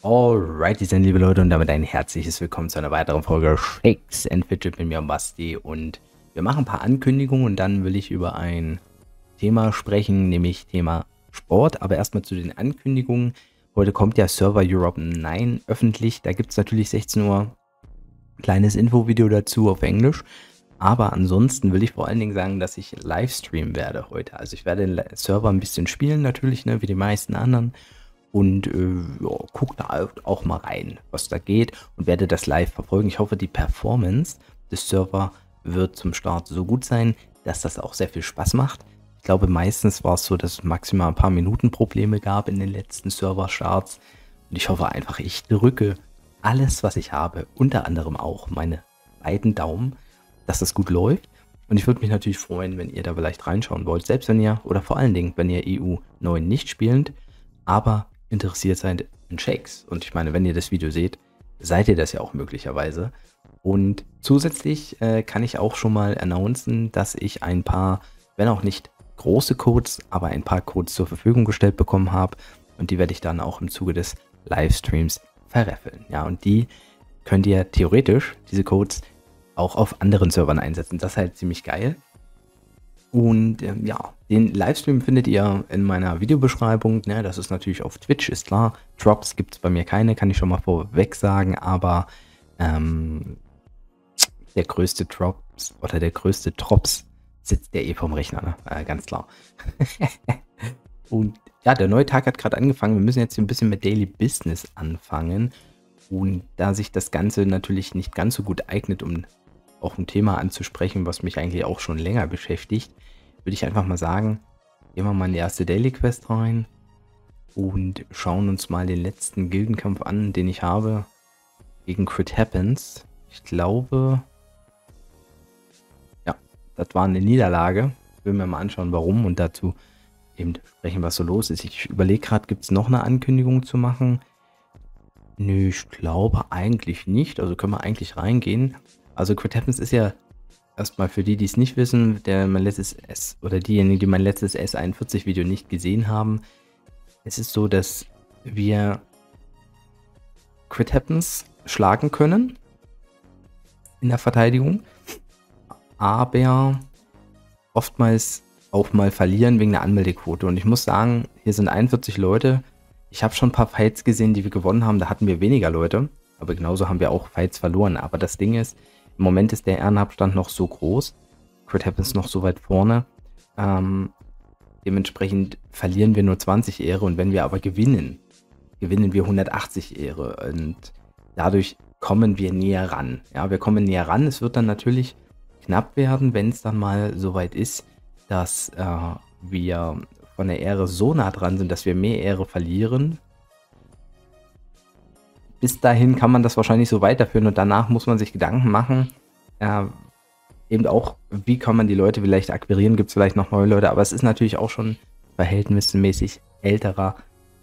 Alrighty dann, liebe Leute, und damit ein herzliches Willkommen zu einer weiteren Folge Shakes and Fidget mit mir, Basti. Und wir machen ein paar Ankündigungen und dann will ich über ein Thema sprechen, nämlich Thema Sport. Aber erstmal zu den Ankündigungen. Heute kommt ja Server Europe 9 öffentlich. Da gibt es natürlich 16 Uhr ein kleines Infovideo dazu auf Englisch. Aber ansonsten will ich vor allen Dingen sagen, dass ich Livestreamen werde heute. Also ich werde den Server ein bisschen spielen natürlich, ne, wie die meisten anderen. Und guck da auch mal rein, was da geht und werde das live verfolgen. Ich hoffe, die Performance des Servers wird zum Start so gut sein, dass das auch sehr viel Spaß macht. Ich glaube, meistens war es so, dass es maximal ein paar Minuten Probleme gab in den letzten Server-Starts. Und ich hoffe einfach, ich drücke alles, was ich habe, unter anderem auch meine beiden Daumen, dass das gut läuft. Und ich würde mich natürlich freuen, wenn ihr da vielleicht reinschauen wollt, selbst wenn ihr, oder vor allen Dingen, wenn ihr EU 9 nicht spielend, aber interessiert seid in Shakes. Und ich meine, wenn ihr das Video seht, seid ihr das ja auch möglicherweise. Und zusätzlich kann ich auch mal announcen, dass ich ein paar, wenn auch nicht große Codes, aber ein paar Codes zur Verfügung gestellt bekommen habe. Und die werde ich dann auch im Zuge des Livestreams verraffeln. Ja, und die könnt ihr theoretisch, diese Codes, auch auf anderen Servern einsetzen. Das ist halt ziemlich geil. Und ja, den Livestream findet ihr in meiner Videobeschreibung. Ne? Das ist natürlich auf Twitch, ist klar. Drops gibt es bei mir keine, kann ich schon mal vorweg sagen. Aber der größte Drops oder der größte Drops sitzt ja eh vom Rechner, ne? Ganz klar. Und ja, der neue Tag hat gerade angefangen. Wir müssen jetzt hier ein bisschen mit Daily Business anfangen. Und da sich das Ganze natürlich nicht ganz so gut eignet, um auch ein Thema anzusprechen, was mich eigentlich auch schon länger beschäftigt, würde ich einfach mal sagen, gehen wir mal in die erste Daily Quest rein und schauen uns mal den letzten Gildenkampf an, den ich habe gegen Crit Happens. Ich glaube, ja, das war eine Niederlage. Ich will mir mal anschauen, warum und dazu eben sprechen, was so los ist. Ich überlege gerade, gibt es noch eine Ankündigung zu machen? Nö, ich glaube eigentlich nicht. Also können wir eigentlich reingehen. Also Crit Happens ist ja erstmal für die, die es nicht wissen, mein letztes S oder diejenigen, die mein letztes S41-Video nicht gesehen haben. Es ist so, dass wir Crit Happens schlagen können in der Verteidigung, aber oftmals auch mal verlieren wegen der Anmeldequote. Und ich muss sagen, hier sind 41 Leute. Ich habe schon ein paar Fights gesehen, die wir gewonnen haben. Da hatten wir weniger Leute, aber genauso haben wir auch Fights verloren. Aber das Ding ist, im Moment ist der Ehrenabstand noch so groß. Crit Happens noch so weit vorne. Dementsprechend verlieren wir nur 20 Ehre und wenn wir aber gewinnen, gewinnen wir 180 Ehre und dadurch kommen wir näher ran. Ja, wir kommen näher ran. Es wird dann natürlich knapp werden, wenn es dann mal so weit ist, dass wir von der Ehre so nah dran sind, dass wir mehr Ehre verlieren. Bis dahin kann man das wahrscheinlich so weiterführen und danach muss man sich Gedanken machen, eben auch, wie kann man die Leute vielleicht akquirieren, gibt es vielleicht noch neue Leute, aber es ist natürlich auch schon verhältnismäßig älterer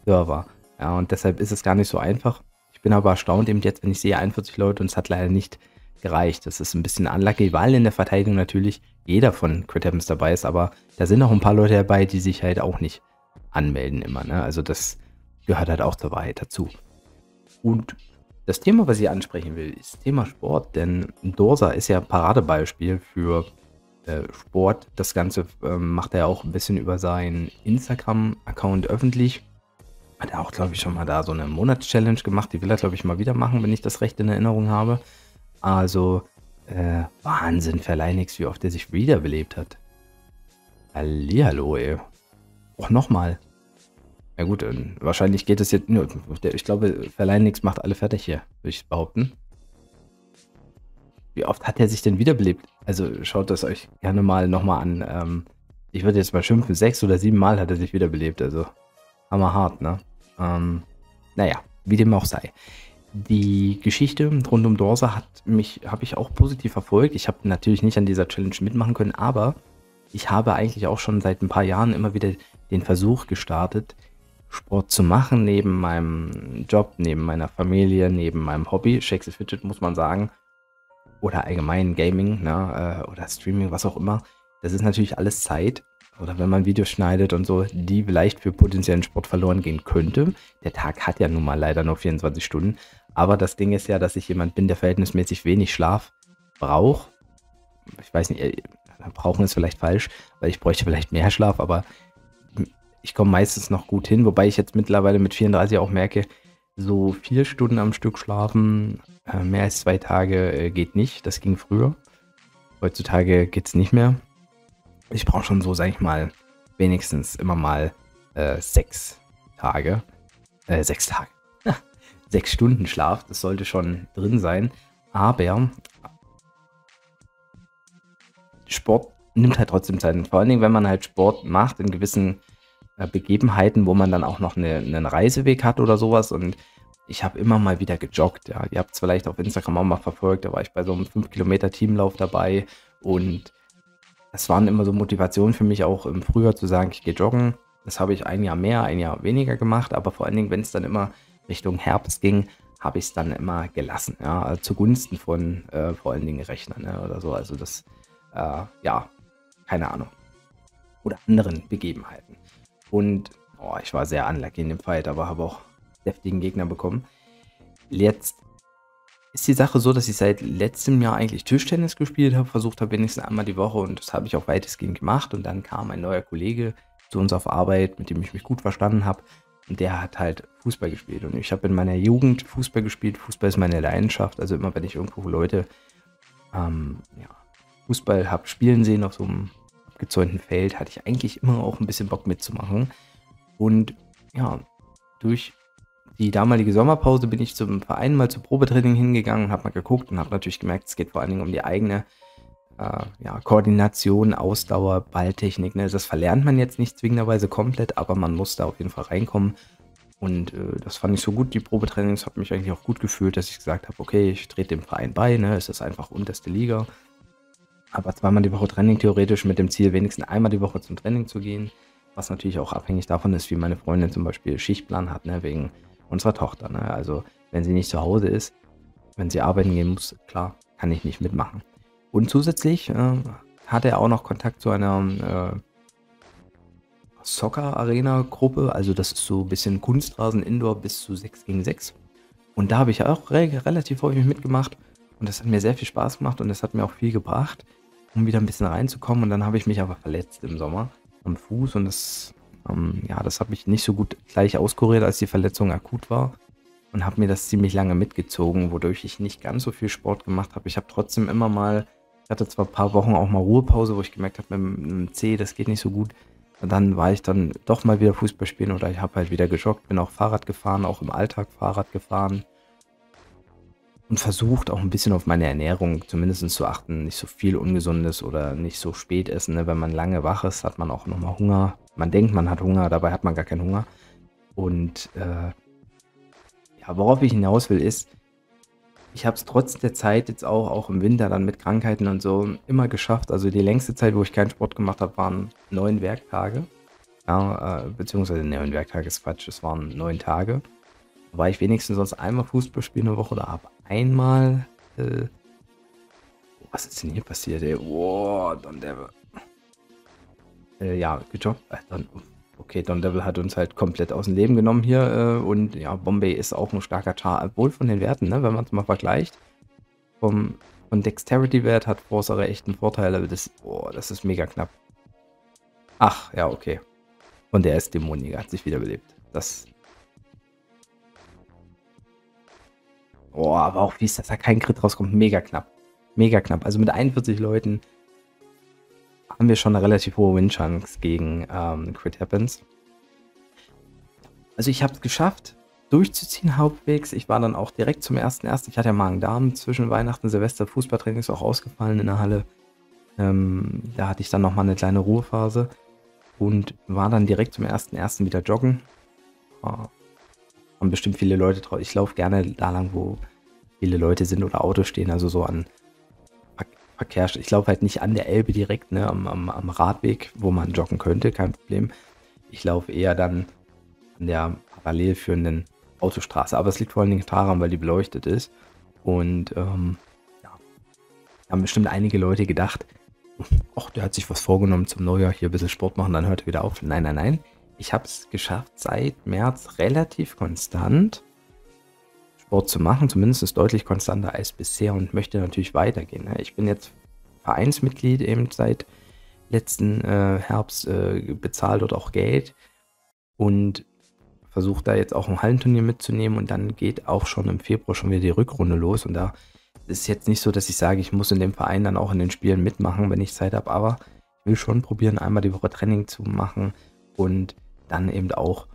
Server. Ja, und deshalb ist es gar nicht so einfach. Ich bin aber erstaunt eben jetzt, wenn ich sehe 41 Leute und es hat leider nicht gereicht. Das ist ein bisschen unlucky, weil in der Verteidigung natürlich jeder von Crit Happens dabei ist, aber da sind auch ein paar Leute dabei, die sich halt auch nicht anmelden immer. Ne? Also das gehört halt auch zur Wahrheit dazu. Und das Thema, was ich ansprechen will, ist das Thema Sport, denn Dorsa ist ja ein Paradebeispiel für Sport. Das Ganze macht er auch ein bisschen über seinen Instagram-Account öffentlich. Hat er auch, glaube ich, schon mal da so eine Monatschallenge gemacht. Die will er, glaube ich, mal wieder machen, wenn ich das recht in Erinnerung habe. Also, Wahnsinn, Verleinix, wie oft er sich wiederbelebt hat. Hallihallo, ey. Och, nochmal. Ja gut, wahrscheinlich geht es jetzt nur. Ich glaube, Verleinix macht alle fertig hier, würde ich behaupten. Wie oft hat er sich denn wiederbelebt? Also schaut das euch gerne mal nochmal an. Ich würde jetzt mal schimpfen, 6 oder 7 Mal hat er sich wiederbelebt. Also hammerhart, ne? Naja, wie dem auch sei. Die Geschichte rund um Dorsa habe ich auch positiv verfolgt. Ich habe natürlich nicht an dieser Challenge mitmachen können, aber ich habe eigentlich auch schon seit ein paar Jahren immer wieder den Versuch gestartet, Sport zu machen, neben meinem Job, neben meiner Familie, neben meinem Hobby, Shakes and Fidget muss man sagen, oder allgemein Gaming, ne, oder Streaming, was auch immer. Das ist natürlich alles Zeit oder wenn man Videos schneidet und so, die vielleicht für potenziellen Sport verloren gehen könnte. Der Tag hat ja nun mal leider nur 24 Stunden. Aber das Ding ist ja, dass ich jemand bin, der verhältnismäßig wenig Schlaf braucht. Ich weiß nicht, brauchen ist vielleicht falsch, weil ich bräuchte vielleicht mehr Schlaf, aber ich komme meistens noch gut hin, wobei ich jetzt mittlerweile mit 34 auch merke, so 4 Stunden am Stück schlafen, mehr als 2 Tage geht nicht. Das ging früher. Heutzutage geht es nicht mehr. Ich brauche schon so, sag ich mal, wenigstens immer mal 6 Tage. 6 Tage. 6 Stunden Schlaf, das sollte schon drin sein. Aber Sport nimmt halt trotzdem Zeit. Und vor allen Dingen, wenn man halt Sport macht in gewissen Begebenheiten, wo man dann auch noch einen Reiseweg hat oder sowas. Und ich habe immer mal wieder gejoggt. Ja. Ihr habt es vielleicht auf Instagram auch mal verfolgt. Da war ich bei so einem 5-Kilometer-Teamlauf dabei. Und das waren immer so Motivationen für mich auch im Frühjahr zu sagen, ich gehe joggen. Das habe ich ein Jahr mehr, ein Jahr weniger gemacht. Aber vor allen Dingen, wenn es dann immer Richtung Herbst ging, habe ich es dann immer gelassen. Ja, also zugunsten von vor allen Dingen Rechnern, ne, oder so. Also das, ja, keine Ahnung. Oder anderen Begebenheiten. Und ich war sehr unlucky in dem Fight, aber habe auch deftigen Gegner bekommen. Jetzt ist die Sache so, dass ich seit letztem Jahr eigentlich Tischtennis gespielt habe, versucht habe wenigstens einmal die Woche, und das habe ich auch weitestgehend gemacht. Und dann kam ein neuer Kollege zu uns auf Arbeit, mit dem ich mich gut verstanden habe. Und der hat halt Fußball gespielt. Und ich habe in meiner Jugend Fußball gespielt. Fußball ist meine Leidenschaft. Also immer, wenn ich irgendwo Leute Fußball habe spielen sehen auf so einem abgezäunten Feld, hatte ich eigentlich immer auch ein bisschen Bock mitzumachen. Und ja, durch die damalige Sommerpause bin ich zum Verein mal zu Probetraining hingegangen und habe mal geguckt und habe natürlich gemerkt, es geht vor allen Dingen um die eigene Koordination, Ausdauer, Balltechnik. Ne? Das verlernt man jetzt nicht zwingenderweise komplett, aber man muss da auf jeden Fall reinkommen. Und das fand ich so gut, die Probetrainings, hat mich eigentlich auch gut gefühlt, dass ich gesagt habe, okay, ich trete dem Verein bei, ne? Es ist einfach unterste Liga. Aber 2-mal die Woche Training theoretisch mit dem Ziel, wenigstens einmal die Woche zum Training zu gehen. Was natürlich auch abhängig davon ist, wie meine Freundin zum Beispiel Schichtplan hat, ne? Wegen unserer Tochter. Ne? Also wenn sie nicht zu Hause ist, wenn sie arbeiten gehen muss, klar, kann ich nicht mitmachen. Und zusätzlich hat er auch noch Kontakt zu einer Soccer-Arena-Gruppe. Also das ist so ein bisschen Kunstrasen, Indoor bis zu 6 gegen 6. Und da habe ich auch relativ häufig mitgemacht. Und das hat mir sehr viel Spaß gemacht und das hat mir auch viel gebracht, um wieder ein bisschen reinzukommen. Und dann habe ich mich aber verletzt im Sommer am Fuß und das habe ich nicht so gut gleich auskuriert, als die Verletzung akut war, und habe mir das ziemlich lange mitgezogen, wodurch ich nicht ganz so viel Sport gemacht habe. Ich habe trotzdem immer mal, ich hatte zwar ein paar Wochen auch mal Ruhepause, wo ich gemerkt habe, mit dem C, das geht nicht so gut. Und dann war ich dann doch mal wieder Fußball spielen oder ich habe halt wieder gejoggt, bin auch Fahrrad gefahren, auch im Alltag Fahrrad gefahren. Und versucht auch ein bisschen auf meine Ernährung zumindest zu achten. Nicht so viel Ungesundes oder nicht so spät essen. Ne? Wenn man lange wach ist, hat man auch nochmal Hunger. Man denkt, man hat Hunger, dabei hat man gar keinen Hunger. Und worauf ich hinaus will, ist, ich habe es trotz der Zeit jetzt auch im Winter dann mit Krankheiten und so immer geschafft. Also die längste Zeit, wo ich keinen Sport gemacht habe, waren 9 Werktage. Ja, beziehungsweise 9 Werktage ist Quatsch, es waren 9 Tage. War ich wenigstens sonst einmal Fußball spielen eine Woche oder habe einmal. Was ist denn hier passiert, ey? Oh, Don Devil. Gejoggt. Okay, Don Devil hat uns halt komplett aus dem Leben genommen hier. Und ja, Bombay ist auch ein starker Char, obwohl von den Werten, ne, wenn man es mal vergleicht. Von Dexterity-Wert hat Forcerer echt einen Vorteil, aber das ist mega knapp. Ach, ja, okay. Und der ist Dämoniker, hat sich wiederbelebt. Aber auch wie ist das, da kein Crit rauskommt, mega knapp. Mega knapp. Also mit 41 Leuten haben wir schon eine relativ hohe Win-Chance gegen Crit Happens. Also ich habe es geschafft, durchzuziehen halbwegs. Ich war dann auch direkt zum 1.1. Ich hatte ja Magen-Darm zwischen Weihnachten und Silvester. Fußballtraining ist auch ausgefallen in der Halle. Da hatte ich dann nochmal eine kleine Ruhephase und war dann direkt zum 1.1. wieder joggen. Haben bestimmt viele Leute drauf. Ich laufe gerne da lang, wo viele Leute sind oder Autos stehen, also so an Verkehr. Ich laufe halt nicht an der Elbe direkt, ne, am Radweg, wo man joggen könnte, kein Problem. Ich laufe eher dann an der parallel führenden Autostraße. Aber es liegt vor allen Dingen daran, weil die beleuchtet ist. Und haben bestimmt einige Leute gedacht, ach, der hat sich was vorgenommen zum Neujahr, hier ein bisschen Sport machen, dann hört er wieder auf. Nein, nein, nein. Ich habe es geschafft, seit März relativ konstant Sport zu machen, zumindest deutlich konstanter als bisher und möchte natürlich weitergehen. Ne? Ich bin jetzt Vereinsmitglied eben seit letzten Herbst, bezahlt dort auch Geld und versuche da jetzt auch ein Hallenturnier mitzunehmen und dann geht auch schon im Februar schon wieder die Rückrunde los und da ist jetzt nicht so, dass ich sage, ich muss in dem Verein dann auch in den Spielen mitmachen, wenn ich Zeit habe, aber ich will schon probieren, einmal die Woche Training zu machen und dann eben auch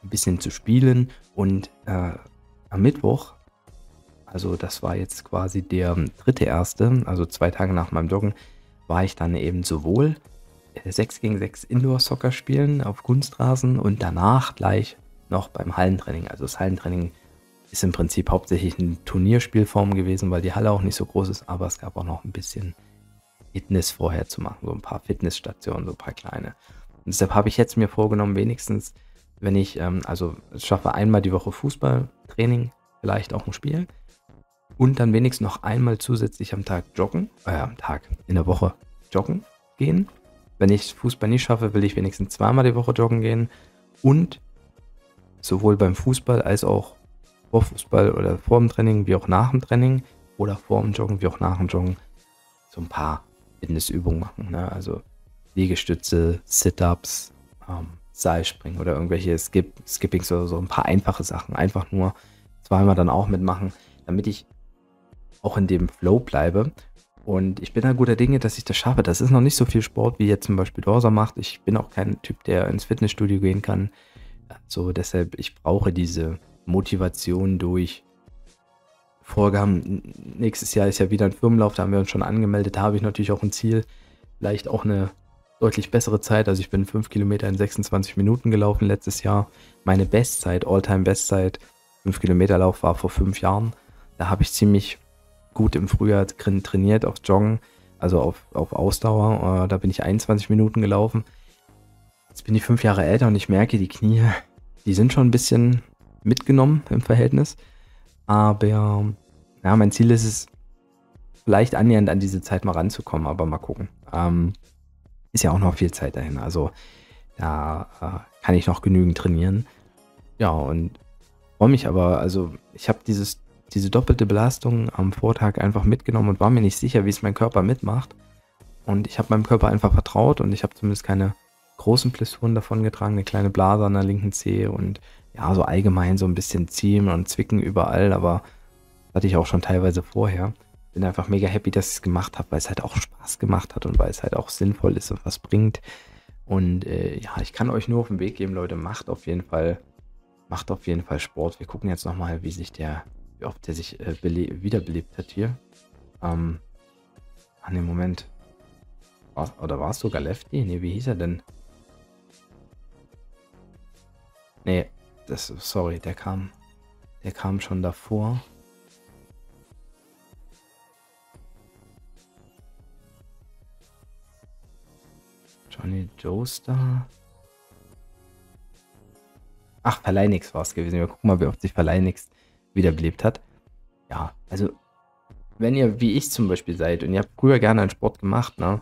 ein bisschen zu spielen und am Mittwoch, also das war jetzt quasi der 3.1., also 2 Tage nach meinem Joggen, war ich dann eben sowohl 6 gegen 6 Indoor-Soccer spielen auf Kunstrasen und danach gleich noch beim Hallentraining. Also das Hallentraining ist im Prinzip hauptsächlich eine Turnierspielform gewesen, weil die Halle auch nicht so groß ist, aber es gab auch noch ein bisschen Fitness vorher zu machen, so ein paar Fitnessstationen, so ein paar kleine. Und deshalb habe ich jetzt mir vorgenommen, wenigstens, wenn ich also es schaffe, einmal die Woche Fußballtraining, vielleicht auch ein Spiel und dann wenigstens noch einmal zusätzlich am Tag joggen, in der Woche joggen gehen. Wenn ich Fußball nicht schaffe, will ich wenigstens zweimal die Woche joggen gehen und sowohl beim Fußball als auch vor Fußball oder vor dem Training wie auch nach dem Training oder vor dem Joggen wie auch nach dem Joggen so ein paar Fitnessübungen machen. Ne? Also Liegestütze, Sit-Ups, Seilspringen oder irgendwelche Skippings oder so. Ein paar einfache Sachen. Einfach nur zweimal dann auch mitmachen, damit ich auch in dem Flow bleibe. Und ich bin da guter Dinge, dass ich das schaffe. Das ist noch nicht so viel Sport, wie jetzt zum Beispiel Dorsa macht. Ich bin auch kein Typ, der ins Fitnessstudio gehen kann. So, deshalb, ich brauche diese Motivation durch Vorgaben. Nächstes Jahr ist ja wieder ein Firmenlauf, da haben wir uns schon angemeldet. Da habe ich natürlich auch ein Ziel. Vielleicht auch eine deutlich bessere Zeit. Also ich bin 5 Kilometer in 26 Minuten gelaufen letztes Jahr. Meine Bestzeit, All-Time-Bestzeit, 5 Kilometer Lauf war vor 5 Jahren. Da habe ich ziemlich gut im Frühjahr trainiert auf Joggen, also auf Ausdauer. Da bin ich 21 Minuten gelaufen. Jetzt bin ich 5 Jahre älter und ich merke, die Knie, die sind schon ein bisschen mitgenommen im Verhältnis. Aber ja, mein Ziel ist es, vielleicht annähernd an diese Zeit mal ranzukommen, aber mal gucken. Ist ja auch noch viel Zeit dahin. Also da kann ich noch genügend trainieren. Ja, und freue mich aber, also ich habe diese doppelte Belastung am Vortag einfach mitgenommen und war mir nicht sicher, wie es mein Körper mitmacht. Und ich habe meinem Körper einfach vertraut und ich habe zumindest keine großen Blessuren davon getragen, eine kleine Blase an der linken Zehe und ja, so allgemein so ein bisschen Ziehen und Zwicken überall, aber das hatte ich auch schon teilweise vorher. Bin einfach mega happy, dass ich es gemacht habe, weil es halt auch Spaß gemacht hat und weil es halt auch sinnvoll ist und was bringt. Und ja, ich kann euch nur auf den Weg geben, Leute, macht auf jeden Fall Sport. Wir gucken jetzt nochmal, wie oft der sich wiederbelebt hat hier. An dem Moment. War es sogar Lefty? Ne, wie hieß er denn? Ne, sorry, der kam schon davor. Johnny Joestar. Ach, Verleinix war es gewesen. Wir gucken mal, wie oft sich Verleinix wiederbelebt hat. Ja, also, wenn ihr wie ich zum Beispiel seid und ihr habt früher gerne einen Sport gemacht, ne,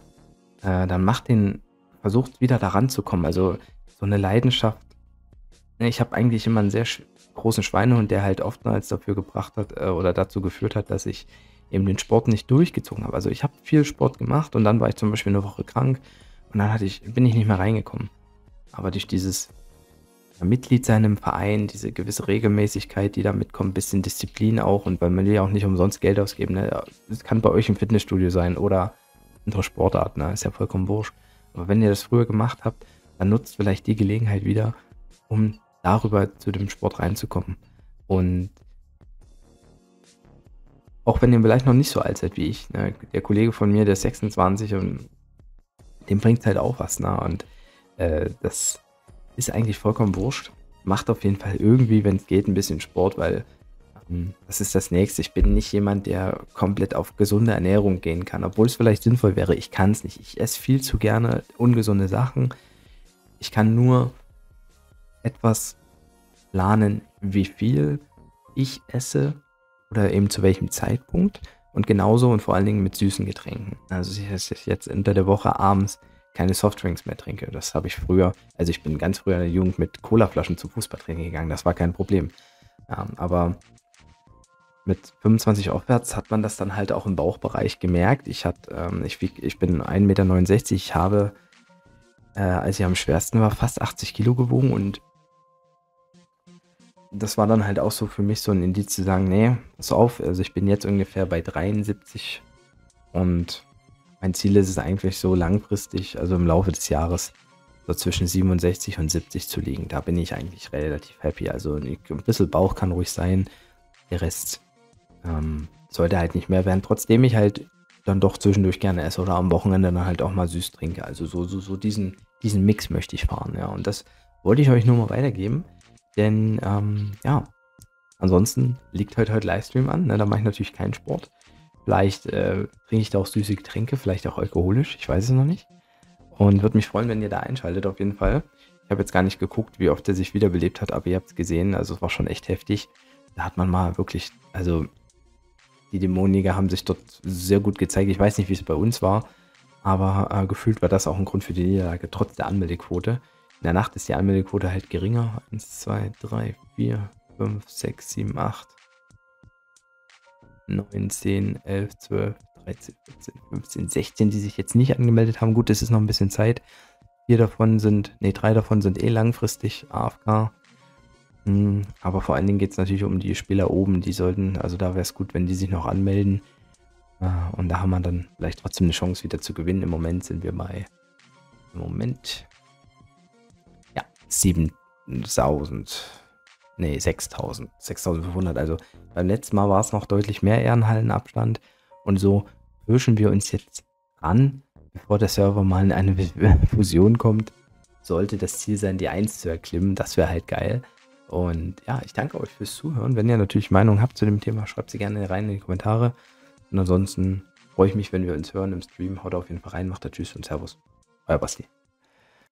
dann versucht wieder da ranzukommen. Also, so eine Leidenschaft. Ne, ich habe eigentlich immer einen sehr großen Schweinehund, der halt oftmals dafür gebracht hat oder dazu geführt hat, dass ich eben den Sport nicht durchgezogen habe. Also, ich habe viel Sport gemacht und dann war ich zum Beispiel eine Woche krank und dann bin ich nicht mehr reingekommen. Aber durch dieses Mitglied sein im Verein, diese gewisse Regelmäßigkeit, die da mitkommt, ein bisschen Disziplin auch und weil man will ja auch nicht umsonst Geld ausgeben. Ne? Das kann bei euch im Fitnessstudio sein oder andere Sportarten, ne? Ist ja vollkommen wurscht. Aber wenn ihr das früher gemacht habt, dann nutzt vielleicht die Gelegenheit wieder, um darüber zu dem Sport reinzukommen. Und auch wenn ihr vielleicht noch nicht so alt seid wie ich, ne? Der Kollege von mir, der ist 26 und dem bringt halt auch was, ne? Und das ist eigentlich vollkommen wurscht. Macht auf jeden Fall irgendwie, wenn es geht, ein bisschen Sport, weil das ist das Nächste. Ich bin nicht jemand, der komplett auf gesunde Ernährung gehen kann, obwohl es vielleicht sinnvoll wäre. Ich kann es nicht. Ich esse viel zu gerne ungesunde Sachen. Ich kann nur etwas planen, wie viel ich esse oder eben zu welchem Zeitpunkt. Und genauso und vor allen Dingen mit süßen Getränken. Also dass ich jetzt unter der Woche abends keine Softdrinks mehr trinke. Das habe ich früher, also ich bin ganz früher in der Jugend mit Colaflaschen zum Fußballtraining gegangen. Das war kein Problem. Aber mit 25 aufwärts hat man das dann halt auch im Bauchbereich gemerkt. Ich bin 1,69 Meter. Ich habe, als ich am schwersten war, fast 80 Kilo gewogen. Und das war dann halt auch so für mich so ein Indiz zu sagen, nee, pass auf. Also ich bin jetzt ungefähr bei 73. Und mein Ziel ist es eigentlich so langfristig, also im Laufe des Jahres, so zwischen 67 und 70 zu liegen. Da bin ich eigentlich relativ happy. Also ein bisschen Bauch kann ruhig sein. Der Rest sollte halt nicht mehr werden. Trotzdem ich halt dann doch zwischendurch gerne esse oder am Wochenende dann halt auch mal süß trinke. Also so diesen Mix möchte ich fahren. Ja, und das wollte ich euch nur mal weitergeben. Denn ja, ansonsten liegt heute Livestream an. Ne? Da mache ich natürlich keinen Sport. Vielleicht trinke ich da auch süße Getränke, vielleicht auch alkoholisch, ich weiß es noch nicht. Und würde mich freuen, wenn ihr da einschaltet auf jeden Fall. Ich habe jetzt gar nicht geguckt, wie oft er sich wiederbelebt hat, aber ihr habt es gesehen, also es war schon echt heftig. Da hat man mal wirklich, also die Dämonenjäger haben sich dort sehr gut gezeigt. Ich weiß nicht, wie es bei uns war, aber gefühlt war das auch ein Grund für die Niederlage, trotz der Anmeldequote. In der Nacht ist die Anmeldequote halt geringer. 1, 2, 3, 4, 5, 6, 7, 8. 9, 10, 11, 12, 13, 14, 15, 16, die sich jetzt nicht angemeldet haben. Gut, es ist noch ein bisschen Zeit. 3 davon sind eh langfristig AFK. Aber vor allen Dingen geht es natürlich um die Spieler oben. Die sollten, also da wäre es gut, wenn die sich noch anmelden. Und da haben wir dann vielleicht trotzdem eine Chance wieder zu gewinnen. Im Moment sind wir bei, 6.500. Also beim letzten Mal war es noch deutlich mehr Ehrenhallenabstand. Und so pirschen wir uns jetzt ran, bevor der Server mal in eine Fusion kommt. Sollte das Ziel sein, die 1 zu erklimmen. Das wäre halt geil. Und ja, ich danke euch fürs Zuhören. Wenn ihr natürlich Meinung habt zu dem Thema, schreibt sie gerne rein in die Kommentare. Und ansonsten freue ich mich, wenn wir uns hören im Stream. Haut auf jeden Fall rein, macht da Tschüss und Servus. Euer Basti.